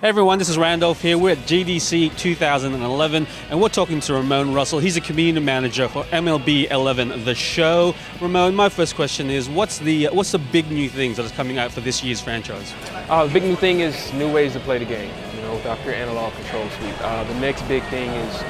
Hey everyone, this is Randolph here. We're at GDC 2011 and we're talking to Ramone Russell. He's a community manager for MLB 11, the show. Ramone, my first question is, what's the big new things that is coming out for this year's franchise? The big new thing is new ways to play the game, with our pure analog control suite. The next big thing is,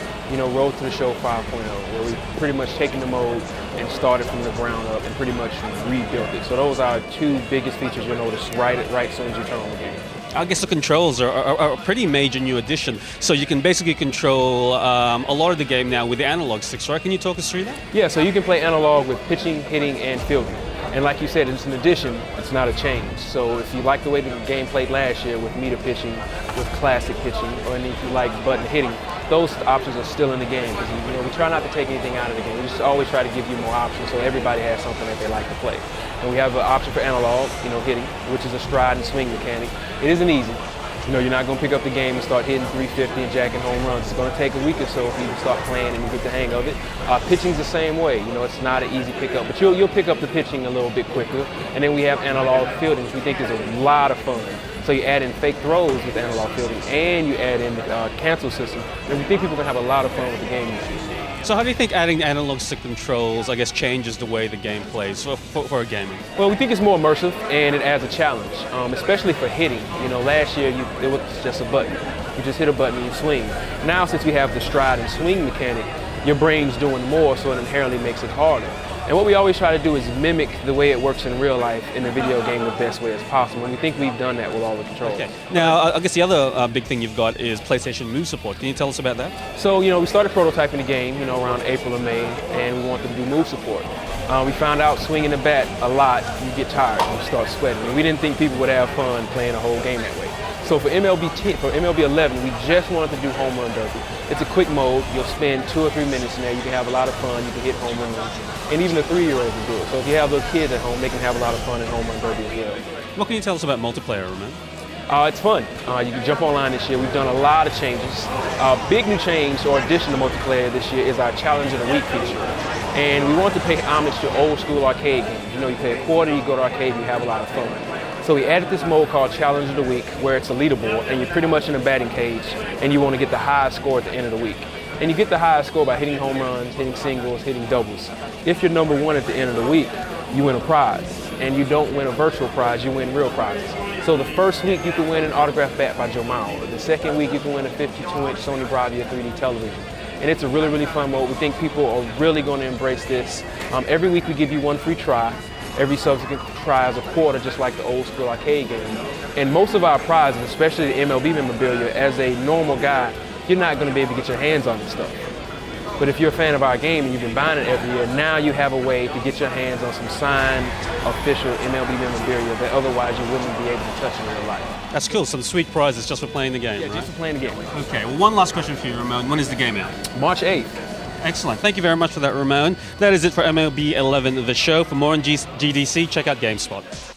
Road to the Show 5.0, where we've pretty much taken the mode and started from the ground up and pretty much rebuilt it. So those are our two biggest features you'll notice right as soon as you turn on the game. I guess the controls are a pretty major new addition. So you can basically control a lot of the game now with the analog sticks, right? Can you talk us through that? Yeah, so you can play analog with pitching, hitting, and fielding. And like you said, it's an addition, it's not a change. So if you like the way the game played last year with meter pitching, with classic pitching, or if you like button hitting, those options are still in the game. Because we try not to take anything out of the game. We just always try to give you more options so everybody has something that they like to play. And we have an option for analog, hitting, which is a stride and swing mechanic. It isn't easy. You're not going to pick up the game and start hitting 350 and jacking home runs. It's going to take a week or so if you start playing and you get the hang of it. Pitching's the same way. It's not an easy pickup, but you'll pick up the pitching a little bit quicker. And then we have analog fielding, which we think is a lot of fun. So you add in fake throws with analog fielding, and you add in the cancel system. And we think people are going to have a lot of fun with the game this year. So how do you think adding analog stick controls, changes the way the game plays for a gamer? Well, we think it's more immersive and it adds a challenge, especially for hitting. Last year it was just a button. You just hit a button and you swing. Now, since we have the stride and swing mechanic, your brain's doing more, so it inherently makes it harder. And what we always try to do is mimic the way it works in real life in the video game the best way as possible. And we think we've done that with all the controls. Okay. Now, I guess the other big thing you've got is PlayStation Move support. Can you tell us about that? So, we started prototyping the game, around April or May, and we wanted to do move support. We found out swinging the bat a lot, you get tired, you start sweating. And we didn't think people would have fun playing the whole game that way. So for MLB 11, we just wanted to do home run derby. It's a quick mode. You'll spend 2 or 3 minutes in there. You can have a lot of fun. You can hit home run runs. And even a 3-year-old can do it. So if you have those kids at home, they can have a lot of fun in home run derby as well. What can you tell us about multiplayer, Ramone? It's fun. You can jump online this year. We've done a lot of changes. Big new change or addition to multiplayer this year is our Challenge of the Week feature. And we want to pay homage to old school arcade games. You pay a quarter, you go to arcade, and you have a lot of fun. So we added this mode called Challenge of the Week, where it's a leaderboard, and you're pretty much in a batting cage, and you want to get the highest score at the end of the week. And you get the highest score by hitting home runs, hitting singles, hitting doubles. If you're number one at the end of the week, you win a prize. And you don't win a virtual prize, you win real prizes. So the first week you can win an autographed bat by Joe Mauer. The second week you can win a 52-inch Sony Bravia 3D television. And it's a really, really fun mode. We think people are really going to embrace this. Every week we give you 1 free try. Every subsequent try is a quarter, just like the old school arcade game. And most of our prizes, especially the MLB memorabilia, as a normal guy, you're not going to be able to get your hands on this stuff. But if you're a fan of our game and you've been buying it every year, now you have a way to get your hands on some signed, official MLB memorabilia that otherwise you wouldn't be able to touch in real life. That's cool. Some sweet prizes just for playing the game, Yeah, right? just for playing the game. Okay, well, one last question for you, Ramone. When is the game out? March 8th. Excellent. Thank you very much for that, Ramone. That is it for MLB 11, the show. For more on GDC, check out GameSpot.